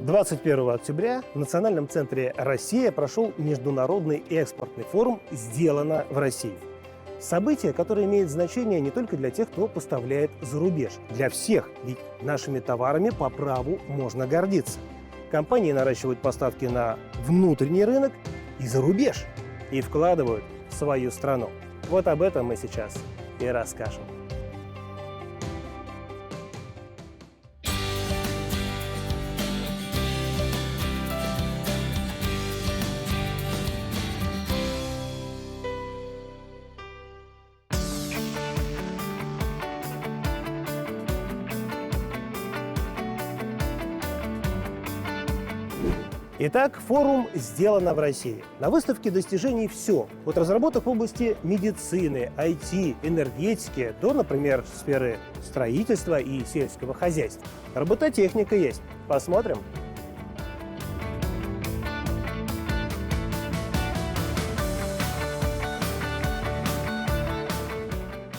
21 октября в Национальном центре «Россия» прошел международный экспортный форум «Сделано в России». Событие, которое имеет значение не только для тех, кто поставляет за рубеж, для всех, ведь нашими товарами по праву можно гордиться. Компании наращивают поставки на внутренний рынок и за рубеж, и вкладывают в свою страну. Вот об этом мы сейчас и расскажем. Итак, форум «Сделано в России». На выставке достижений все. От разработок в области медицины, IT, энергетики до, например, сферы строительства и сельского хозяйства. Робототехника есть. Посмотрим.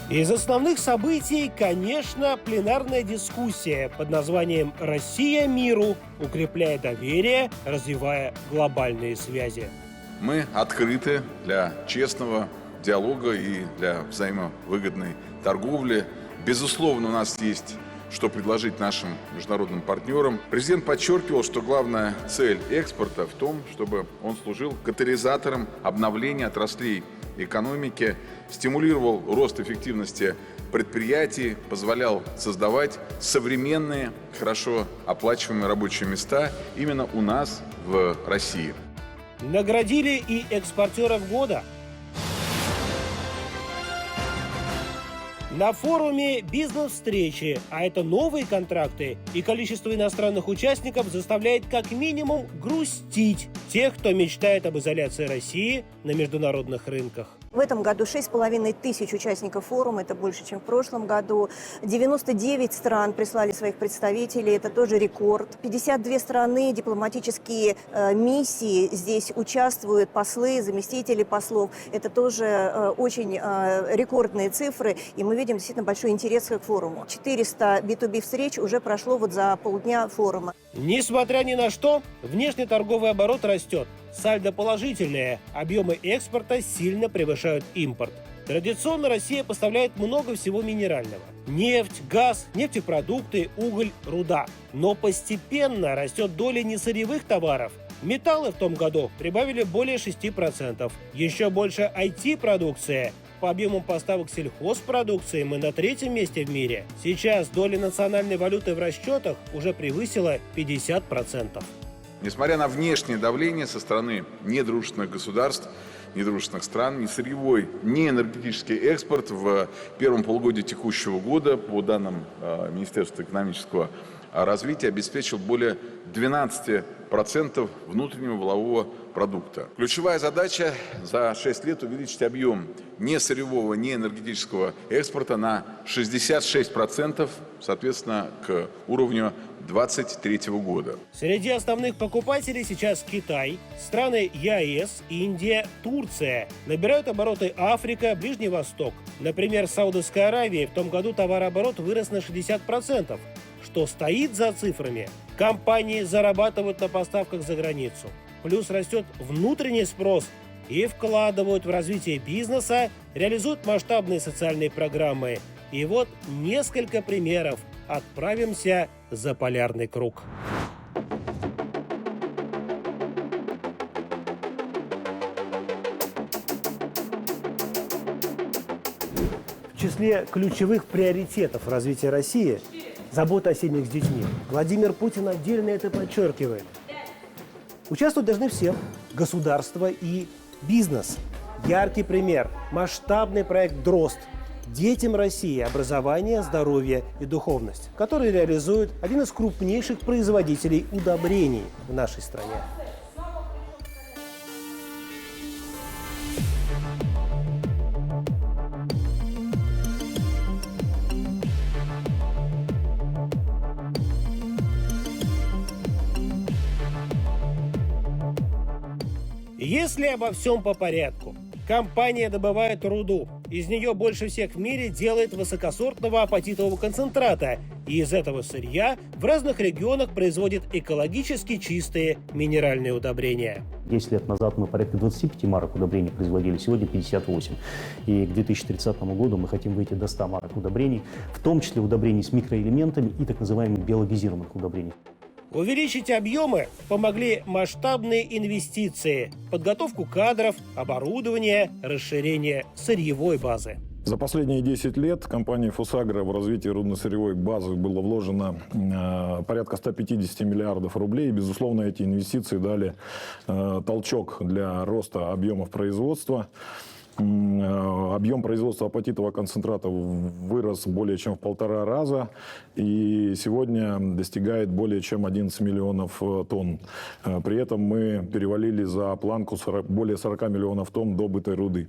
Из основных событий, конечно, пленарная дискуссия под названием «Россия миру. Укрепляя доверие, развивая глобальные связи». Мы открыты для честного диалога и для взаимовыгодной торговли. Безусловно, у нас есть что предложить нашим международным партнерам. Президент подчеркивал, что главная цель экспорта в том, чтобы он служил катализатором обновления отраслей экономики, стимулировал рост эффективности предприятий, позволял создавать современные, хорошо оплачиваемые рабочие места именно у нас в России. Наградили и экспортеров года. На форуме бизнес-встречи, а это новые контракты, и количество иностранных участников заставляет как минимум грустить тех, кто мечтает об изоляции России на международных рынках. В этом году 6,5 тысяч участников форума, это больше, чем в прошлом году. 99 стран прислали своих представителей, это тоже рекорд. 52 страны, дипломатические миссии здесь участвуют, послы, заместители послов. Это тоже очень рекордные цифры, и мы видим действительно большой интерес к форуму. 400 B2B встреч уже прошло вот за полдня форума. Несмотря ни на что, внешний торговый оборот растет. Сальдо положительное, объемы экспорта сильно превышают импорт. Традиционно Россия поставляет много всего минерального. Нефть, газ, нефтепродукты, уголь, руда. Но постепенно растет доля несырьевых товаров. Металлы в том году прибавили более 6%. Еще больше IT-продукция. По объему поставок сельхозпродукции мы на 3-м месте в мире. Сейчас доля национальной валюты в расчетах уже превысила 50%. Несмотря на внешнее давление со стороны недружественных государств, недружественных стран, ни сырьевой, ни энергетический экспорт в первом полугодии текущего года, по данным Министерства экономического развития, обеспечил более 12% внутреннего валового продукта. Ключевая задача за 6 лет увеличить объем не сырьевого, не энергетического экспорта на 66%, соответственно, к уровню 2023 года. Среди основных покупателей сейчас Китай, страны ЕАЭС, Индия, Турция. Набирают обороты Африка, Ближний Восток. Например, в Саудовской Аравии в том году товарооборот вырос на 60%. Что стоит за цифрами? Компании зарабатывают на поставках за границу. Плюс растет внутренний спрос и вкладывают в развитие бизнеса, реализуют масштабные социальные программы. И вот несколько примеров. Отправимся за полярный круг. В числе ключевых приоритетов развития России – забота о семьях с детьми. Владимир Путин отдельно это подчеркивает. Участвовать должны все – государство и бизнес. Яркий пример – масштабный проект «Дрозд». Детям России образование, здоровье и духовность, который реализует один из крупнейших производителей удобрений в нашей стране. Если обо всем по порядку, Компания добывает руду. Из нее больше всех в мире делает высокосортного апатитового концентрата. И из этого сырья в разных регионах производит экологически чистые минеральные удобрения. 10 лет назад мы порядка 25 марок удобрений производили, сегодня 58. И к 2030 году мы хотим выйти до 100 марок удобрений, в том числе удобрений с микроэлементами и так называемых биологизированных удобрений. Увеличить объемы помогли масштабные инвестиции, подготовку кадров, оборудование, расширение сырьевой базы. За последние 10 лет компанией «Фосагро» в развитие рудно-сырьевой базы было вложено порядка 150 миллиардов рублей. И, безусловно, эти инвестиции дали толчок для роста объемов производства. Объем производства апатитового концентрата вырос более чем в 1,5 раза и сегодня достигает более чем 11 миллионов тонн. При этом мы перевалили за планку более 40 миллионов тонн добытой руды.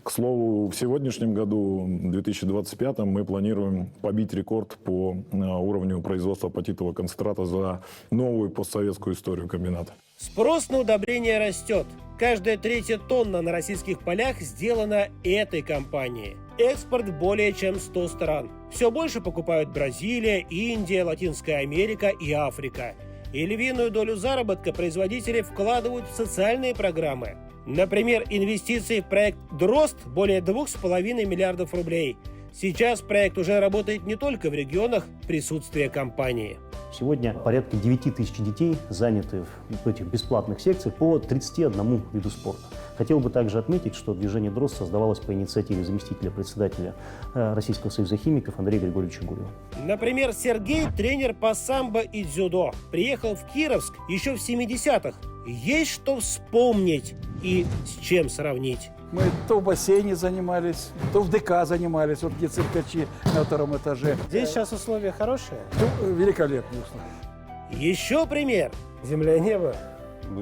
К слову, в сегодняшнем году, в 2025, мы планируем побить рекорд по уровню производства апатитового концентрата за новую постсоветскую историю комбината. Спрос на удобрения растет. Каждая третья тонна на российских полях сделана этой компанией. Экспорт более чем 100 стран. Все больше покупают Бразилия, Индия, Латинская Америка и Африка. И львиную долю заработка производители вкладывают в социальные программы. Например, инвестиции в проект «Дрозд» более 2,5 миллиардов рублей. Сейчас проект уже работает не только в регионах присутствия компании. Сегодня порядка 9 тысяч детей заняты в этих бесплатных секциях по 31 виду спорта. Хотел бы также отметить, что движение «Дрозд» создавалось по инициативе заместителя председателя Российского союза химиков Андрея Григорьевича Гурьева. Например, Сергей, тренер по самбо и дзюдо, приехал в Кировск еще в 70-х. Есть что вспомнить и с чем сравнить. Мы то в бассейне занимались, то в ДК занимались, вот где циркачи на 2-м этаже. Здесь сейчас условия хорошие? Ну, великолепные условия. Еще пример. Земля и небо.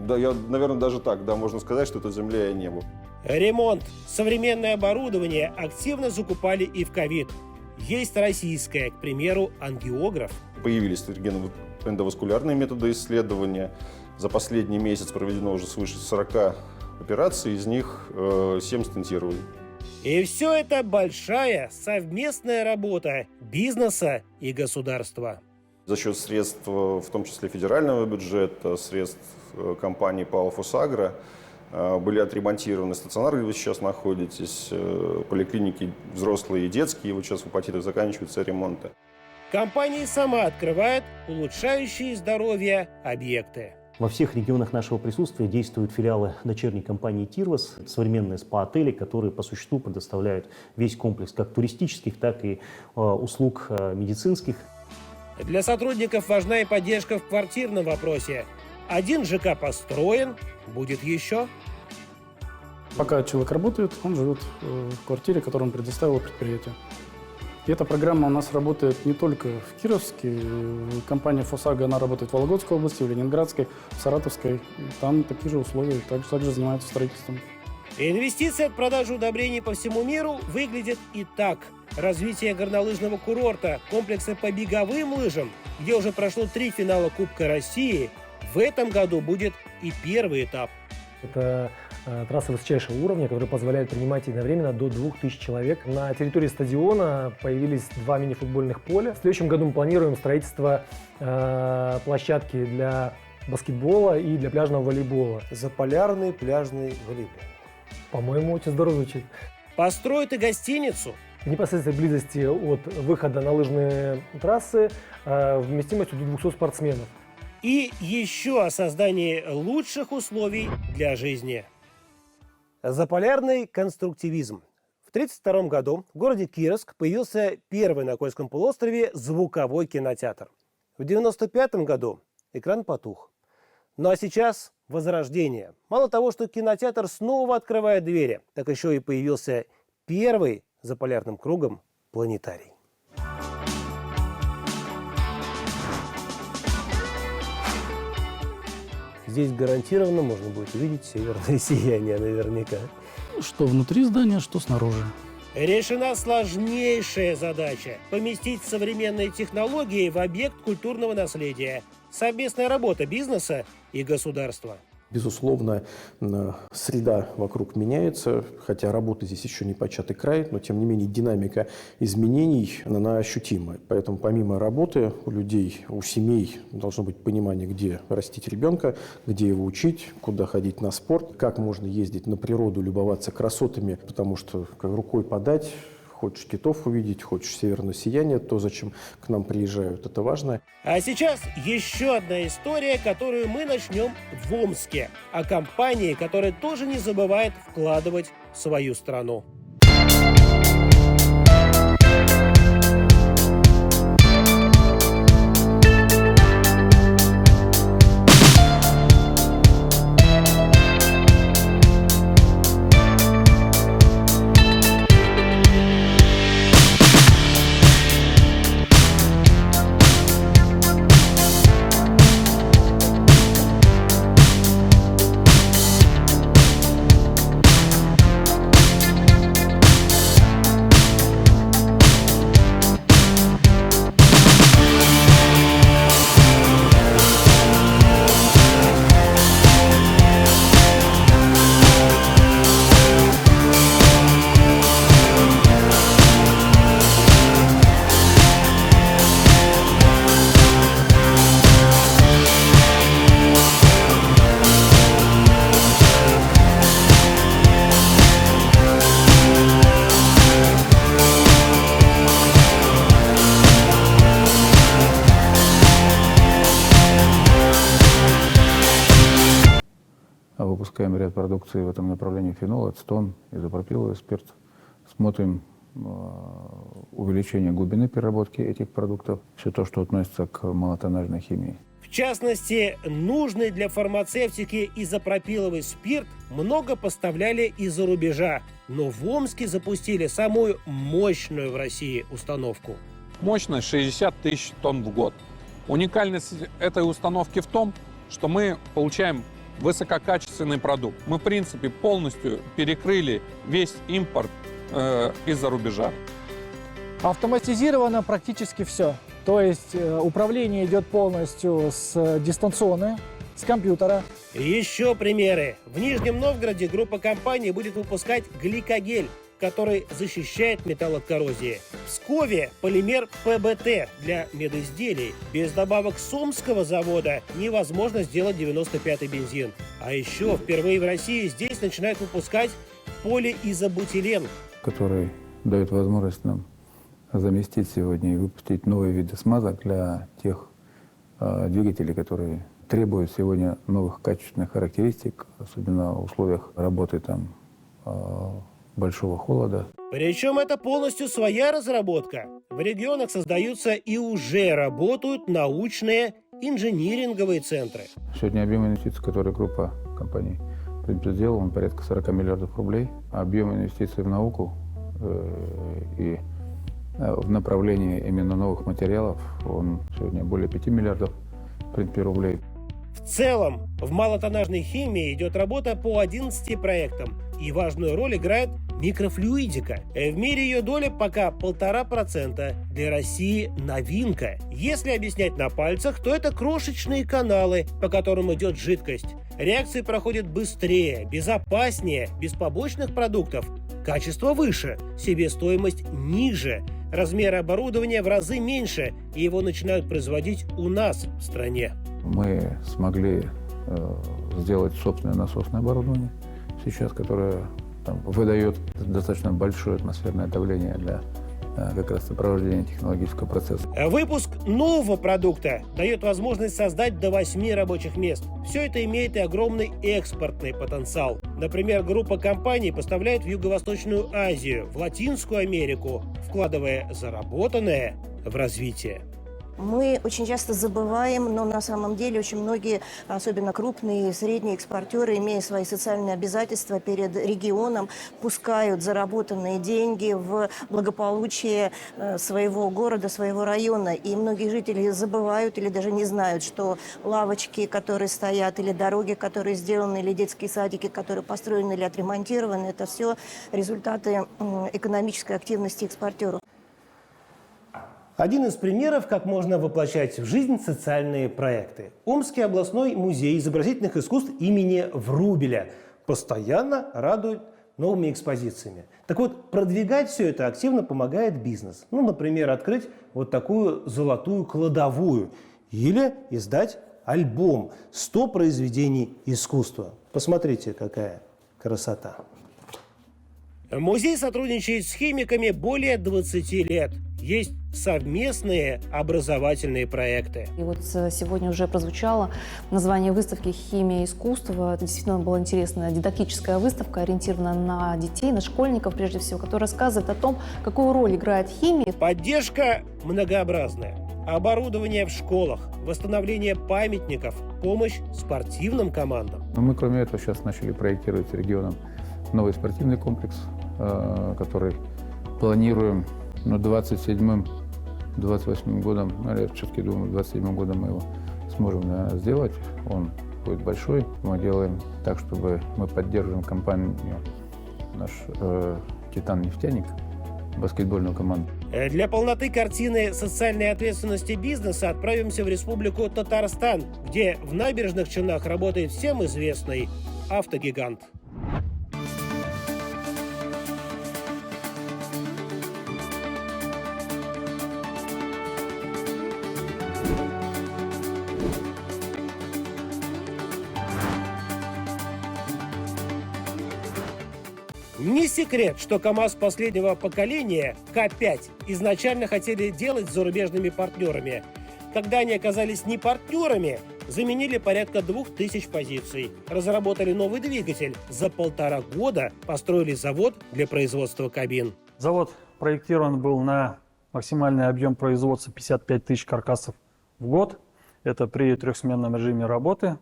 Да, наверное, даже так, да, можно сказать, что это земля и небо. Ремонт. Современное оборудование активно закупали и в ковид. Есть российское, к примеру, ангиограф. Появились эндоваскулярные методы исследования. За последний месяц проведено уже свыше 40 операций, из них 7 стентирований. И все это большая совместная работа бизнеса и государства. За счет средств, в том числе федерального бюджета, средств компании ПАО «Фосагро», были отремонтированы стационары, где вы сейчас находитесь, поликлиники взрослые и детские, вот сейчас в апатитах заканчиваются ремонты. Компания сама открывает улучшающие здоровье объекты. Во всех регионах нашего присутствия действуют филиалы дочерней компании «Тирвас», современные спа-отели, которые по существу предоставляют весь комплекс как туристических, так и услуг медицинских. Для сотрудников важна и поддержка в квартирном вопросе. Один ЖК построен, будет еще. Пока человек работает, он живет в квартире, которую он предоставил предприятию. И эта программа у нас работает не только в Кировске. Компания «Фосагро», она работает в Вологодской области, в Ленинградской, в Саратовской. Там такие же условия, также занимаются строительством. Инвестиции от продажи удобрений по всему миру выглядят и так. Развитие горнолыжного курорта, комплекса по беговым лыжам, где уже прошло 3 финала Кубка России, в этом году будет и первый этап. Это трасса высочайшего уровня, которая позволяет принимать единовременно до 2000 человек. На территории стадиона появились 2 мини-футбольных поля. В следующем году мы планируем строительство площадки для баскетбола и для пляжного волейбола. Заполярный пляжный волейбол. По-моему, очень здорово звучит. Построят и гостиницу. В непосредственной близости от выхода на лыжные трассы вместимостью до 200 спортсменов. И еще о создании лучших условий для жизни. Заполярный конструктивизм. В 1932 году в городе Кировск появился первый на Кольском полуострове звуковой кинотеатр. В 1995 году экран потух. Ну а сейчас возрождение. Мало того, что кинотеатр снова открывает двери, так еще и появился первый за полярным кругом планетарий. Здесь гарантированно можно будет увидеть северное сияние наверняка. Что внутри здания, что снаружи. Решена сложнейшая задача – поместить современные технологии в объект культурного наследия. Совместная работа бизнеса и государства. Безусловно, среда вокруг меняется, хотя работа здесь еще не початый край, но тем не менее динамика изменений, она ощутима. Поэтому помимо работы у людей, у семей должно быть понимание, где растить ребенка, где его учить, куда ходить на спорт, как можно ездить на природу, любоваться красотами, потому что как рукой подать. Хочешь китов увидеть, хочешь северное сияние, то, зачем к нам приезжают, это важно. А сейчас еще одна история, которую мы начнем в Омске. О компании, которая тоже не забывает вкладывать в свою страну. Выпускаем ряд продукции в этом направлении: фенол, ацетон, изопропиловый спирт. Смотрим увеличение глубины переработки этих продуктов, все то, что относится к малотоннажной химии. В частности, нужный для фармацевтики изопропиловый спирт много поставляли из-за рубежа, но в Омске запустили самую мощную в России установку. Мощность 60 тысяч тонн в год. Уникальность этой установки в том, что мы получаем высококачественный продукт. Мы, в принципе, полностью перекрыли весь импорт из-за рубежа. Автоматизировано практически все. То есть управление идет полностью дистанционно, с компьютера. Еще примеры. В Нижнем Новгороде группа компаний будет выпускать гликогель, который защищает металл от коррозии. В Пскове полимер ПБТ для медизделий. Без добавок с Омского завода невозможно сделать 95-й бензин. А еще впервые в России здесь начинают выпускать полиизобутилен, который дает возможность нам заместить сегодня и выпустить новые виды смазок для тех двигателей, которые требуют сегодня новых качественных характеристик, особенно в условиях работы там большого холода. Причем это полностью своя разработка. В регионах создаются и уже работают научные инжиниринговые центры. Сегодня объем инвестиций, который группа компаний сделала, он порядка 40 миллиардов рублей. Объем инвестиций в науку и в направлении именно новых материалов, он сегодня более 5 миллиардов рублей. В целом, в малотоннажной химии идет работа по 11 проектам, и важную роль играет микрофлюидика. В мире ее доля пока 1,5%. Для России новинка. Если объяснять на пальцах, то это крошечные каналы, по которым идет жидкость. Реакции проходят быстрее, безопаснее, без побочных продуктов. Качество выше, себестоимость ниже. Размеры оборудования в разы меньше, и его начинают производить у нас в стране. Мы смогли сделать собственное насосное оборудование сейчас, которое выдает достаточно большое атмосферное давление для как раз сопровождения технологического процесса. Выпуск нового продукта дает возможность создать до 8 рабочих мест. Все это имеет и огромный экспортный потенциал. Например, группа компаний поставляет в Юго-Восточную Азию, в Латинскую Америку, вкладывая заработанное в развитие. Мы очень часто забываем, но на самом деле очень многие, особенно крупные и средние экспортеры, имея свои социальные обязательства перед регионом, пускают заработанные деньги в благополучие своего города, своего района. И многие жители забывают или даже не знают, что лавочки, которые стоят, или дороги, которые сделаны, или детские садики, которые построены или отремонтированы, это все результаты экономической активности экспортеров. Один из примеров, как можно воплощать в жизнь социальные проекты. Омский областной музей изобразительных искусств имени Врубеля постоянно радует новыми экспозициями. Так вот, продвигать все это активно помогает бизнес. Ну, например, открыть вот такую золотую кладовую или издать альбом «100 произведений искусства». Посмотрите, какая красота. Музей сотрудничает с химиками более 20 лет. Есть совместные образовательные проекты. И вот сегодня уже прозвучало название выставки «Химия и искусство». Это действительно была интересная дидактическая выставка, ориентирована на детей, на школьников, прежде всего, которая рассказывает о том, какую роль играет химия. Поддержка многообразная. Оборудование в школах, восстановление памятников, помощь спортивным командам. Но мы, кроме этого, сейчас начали проектировать регионом новый спортивный комплекс, который планируем 27-28 годом, я все-таки думаю, 27 годом мы его сможем сделать. Он будет большой. Мы делаем так, чтобы мы поддерживаем компанию, наш «Титан-нефтяник», баскетбольную команду. Для полноты картины социальной ответственности бизнеса отправимся в Республику Татарстан, где в Набережных Челнах работает всем известный автогигант. Не секрет, что КАМАЗ последнего поколения, К5, изначально хотели делать с зарубежными партнерами. Когда они оказались не партнерами, заменили порядка 2000 позиций, разработали новый двигатель. За 1,5 года построили завод для производства кабин. Завод проектирован был на максимальный объем производства 55 тысяч каркасов в год. Это при трехсменном режиме работы.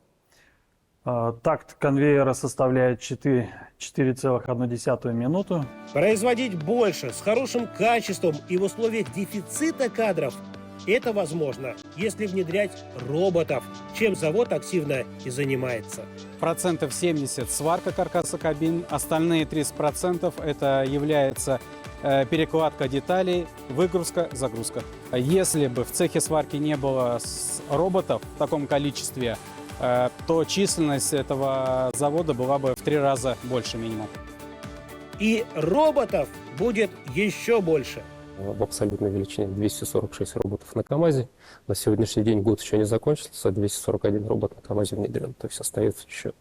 Такт конвейера составляет 4,1 минуту. Производить больше, с хорошим качеством и в условиях дефицита кадров – это возможно, если внедрять роботов, чем завод активно и занимается. 70% сварка каркаса кабин, остальные 30% это является перекладка деталей, выгрузка, загрузка. Если бы в цехе сварки не было роботов в таком количестве, то численность этого завода была бы в 3 раза больше минимум. И роботов будет еще больше. В абсолютной величине 246 роботов на КАМАЗе. На сегодняшний день год еще не закончился, 241 робот на КАМАЗе внедрен. То есть остается еще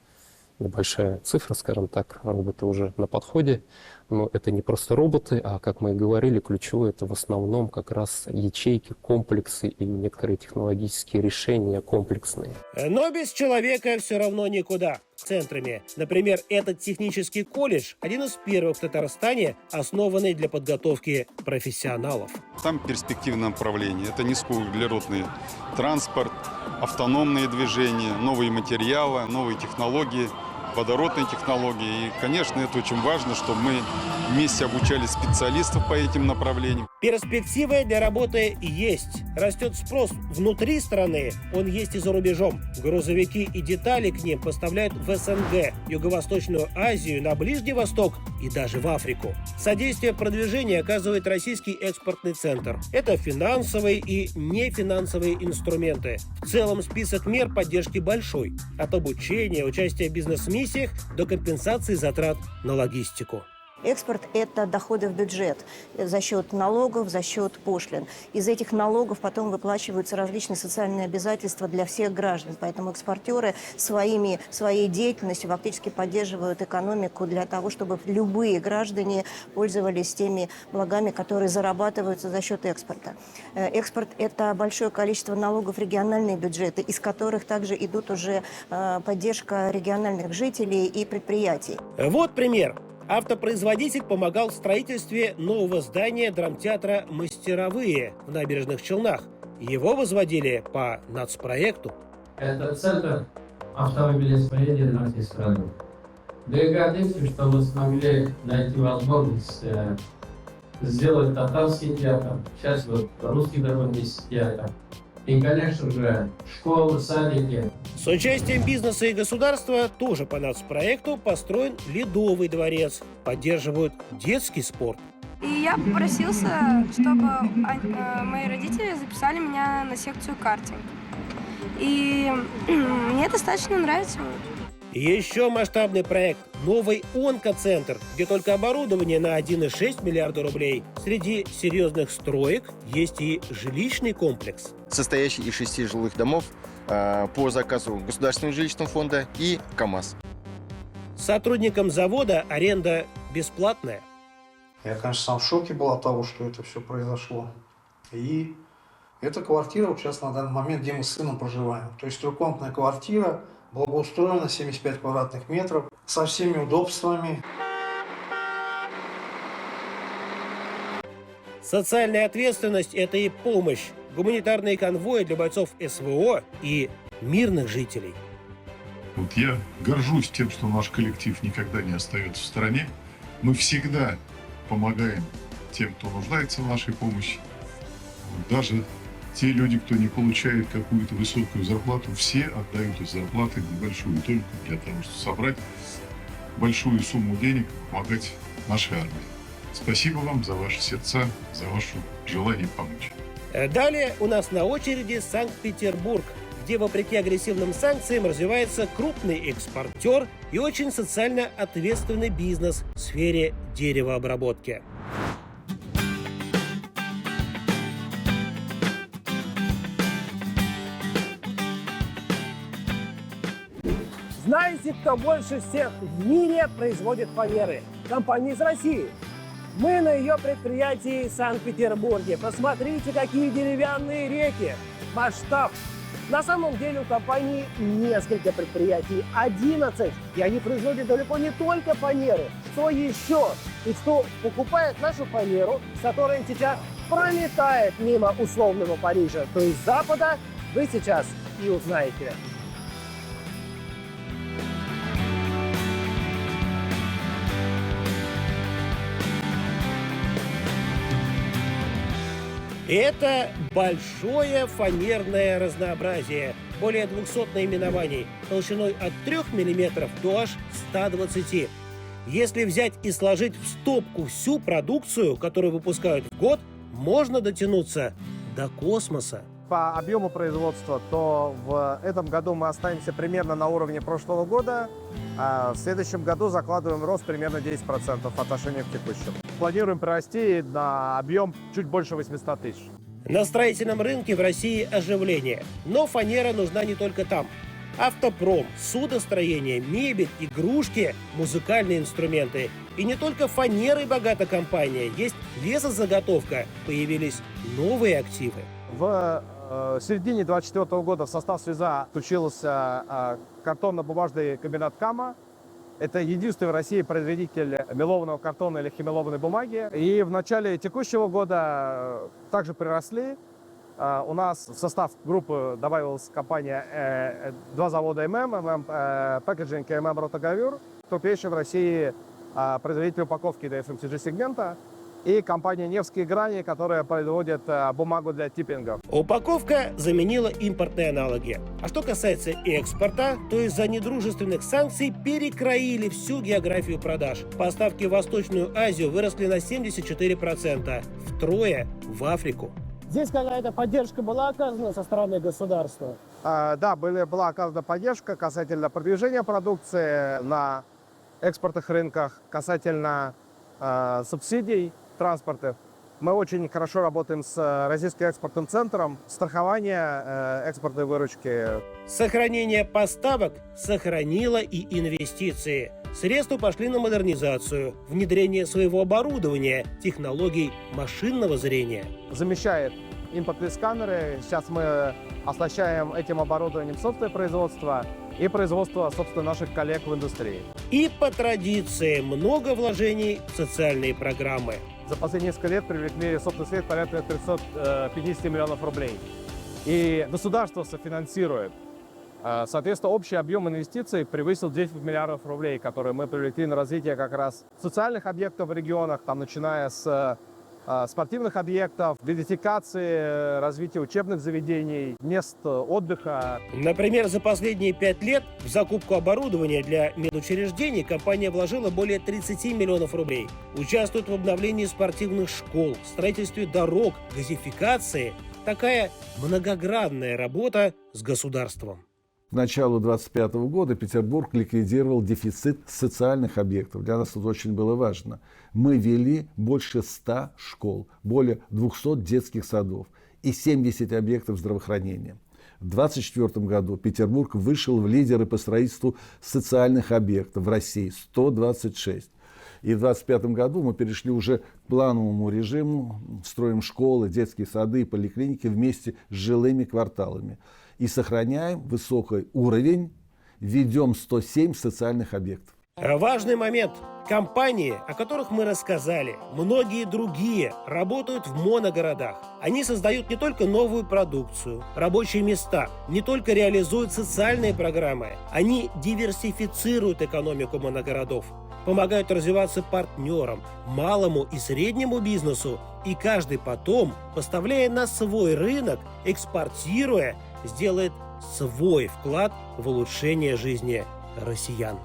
небольшая цифра, скажем так, роботы уже на подходе. Но это не просто роботы, а, как мы и говорили, ключевое это в основном как раз ячейки, комплексы и некоторые технологические решения комплексные. Но без человека все равно никуда. Центрами. Например, этот технический колледж – один из первых в Татарстане, основанный для подготовки профессионалов. Там перспективное направление. Это низкоуглеродный транспорт, автономные движения, новые материалы, новые технологии, водородные технологии. И, конечно, это очень важно, чтобы мы вместе обучали специалистов по этим направлениям. Перспективы для работы есть. Растет спрос внутри страны, он есть и за рубежом. Грузовики и детали к ним поставляют в СНГ, Юго-Восточную Азию, на Ближний Восток и даже в Африку. Содействие продвижения оказывает Российский экспортный центр. Это финансовые и нефинансовые инструменты. В целом список мер поддержки большой. От обучения, участия в бизнес-миссиях до компенсации затрат на логистику. Экспорт – это доходы в бюджет за счет налогов, за счет пошлин. Из этих налогов потом выплачиваются различные социальные обязательства для всех граждан. Поэтому экспортеры своей деятельностью фактически поддерживают экономику для того, чтобы любые граждане пользовались теми благами, которые зарабатываются за счет экспорта. Экспорт – это большое количество налогов в региональные бюджеты, из которых также идут уже поддержка региональных жителей и предприятий. Вот пример. Автопроизводитель помогал в строительстве нового здания драмтеатра «Мастеровые» в Набережных Челнах. Его возводили по нацпроекту. Это центр автомобилестроения на всей стране. Да и гордимся, что мы смогли найти возможность сделать татарский театр. Сейчас вот русский драматический театр. И, конечно же, школы, садики. С участием бизнеса и государства тоже по нацпроекту построен Ледовый дворец. Поддерживают детский спорт. И я попросился, чтобы мои родители записали меня на секцию картинг. И мне достаточно нравится. Еще масштабный проект – новый онкоцентр, где только оборудование на 1,6 миллиарда рублей. Среди серьезных строек есть и жилищный комплекс. Состоящий из 6 жилых домов по заказу Государственного жилищного фонда и КАМАЗ. Сотрудникам завода аренда бесплатная. Я, конечно, сам в шоке был от того, что это все произошло. И эта квартира, вот сейчас на данный момент, где мы с сыном проживаем. То есть трехкомнатная квартира, благоустроена, 75 квадратных метров, со всеми удобствами. Социальная ответственность – это и помощь, гуманитарные конвои для бойцов СВО и мирных жителей. Вот я горжусь тем, что наш коллектив никогда не остается в стороне. Мы всегда помогаем тем, кто нуждается в нашей помощи. Даже те люди, кто не получает какую-то высокую зарплату, все отдают из зарплаты небольшую только для того, чтобы собрать большую сумму денег, помогать нашей армии. Спасибо вам за ваши сердца, за ваше желание помочь. Далее у нас на очереди Санкт-Петербург, где вопреки агрессивным санкциям развивается крупный экспортер и очень социально ответственный бизнес в сфере деревообработки. Знаете, кто больше всех в мире производит фанеры? Компания из России. Мы на ее предприятии в Санкт-Петербурге. Посмотрите, какие деревянные реки. Масштаб. На самом деле у компании несколько предприятий, 11. И они производят далеко не только фанеры. Что еще? И кто покупает нашу фанеру, с которой сейчас пролетает мимо условного Парижа, то есть Запада, вы сейчас и узнаете. Это большое фанерное разнообразие. Более 200 наименований, толщиной от 3 мм до аж 120. Если взять и сложить в стопку всю продукцию, которую выпускают в год, можно дотянуться до космоса. По объему производства, то в этом году мы останемся примерно на уровне прошлого года, а в следующем году закладываем рост примерно 10% по отношению к текущему. Планируем прирасти на объем чуть больше 800 тысяч. На строительном рынке в России оживление, но фанера нужна не только там. Автопром, судостроение, мебель, игрушки, музыкальные инструменты. И не только фанерой богата компания, есть лесозаготовка, появились новые активы. В середине 2024 года в состав СВЯЗа включился картонно-бумажный комбинат «Кама». Это единственный в России производитель мелованного картона или химелованной бумаги. И в начале текущего года также приросли. У нас в состав группы добавилась компания, два завода ММ Packaging и ММ Ротогравюр, крупнейший в России производитель упаковки для FMCG-сегмента, и компания «Невские грани», которая производит бумагу для типпинга. Упаковка заменила импортные аналоги. А что касается экспорта, то из-за недружественных санкций перекроили всю географию продаж. Поставки в Восточную Азию выросли на 74%, втрое в Африку. Здесь какая-то поддержка была оказана со стороны государства? Да, была оказана поддержка касательно продвижения продукции на экспортных рынках, касательно субсидий транспорта. Мы очень хорошо работаем с Российским экспортным центром, страхование экспортной выручки. Сохранение поставок сохранило и инвестиции. Средства пошли на модернизацию, внедрение своего оборудования, технологий машинного зрения. Замещает импортные сканеры. Сейчас мы оснащаем этим оборудованием собственное производство и производство, собственно, наших коллег в индустрии. И по традиции много вложений в социальные программы. За последние несколько лет привлекли в собственный свет порядка 350 миллионов рублей. И государство софинансирует. Соответственно, общий объем инвестиций превысил 10 миллиардов рублей, которые мы привлекли на развитие как раз социальных объектов в регионах, там, начиная с спортивных объектов, диверсификации, развития учебных заведений, мест отдыха. Например, за последние 5 лет в закупку оборудования для медучреждений компания вложила более 30 миллионов рублей. Участвует в обновлении спортивных школ, строительстве дорог, газификации. Такая многогранная работа с государством. К началу 2025 года Петербург ликвидировал дефицит социальных объектов. Для нас это очень было важно. Мы ввели больше 100 школ, более 200 детских садов и 70 объектов здравоохранения. В 2024 году Петербург вышел в лидеры по строительству социальных объектов в России – 126. И в 2025 году мы перешли уже к плановому режиму, строим школы, детские сады и поликлиники вместе с жилыми кварталами. И сохраняем высокий уровень, ведем 107 социальных объектов. Важный момент. Компании, о которых мы рассказали, многие другие работают в моногородах. Они создают не только новую продукцию, рабочие места, не только реализуют социальные программы, они диверсифицируют экономику моногородов, помогают развиваться партнерам, малому и среднему бизнесу, и каждый потом, поставляя на свой рынок, экспортируя, сделает свой вклад в улучшение жизни россиян.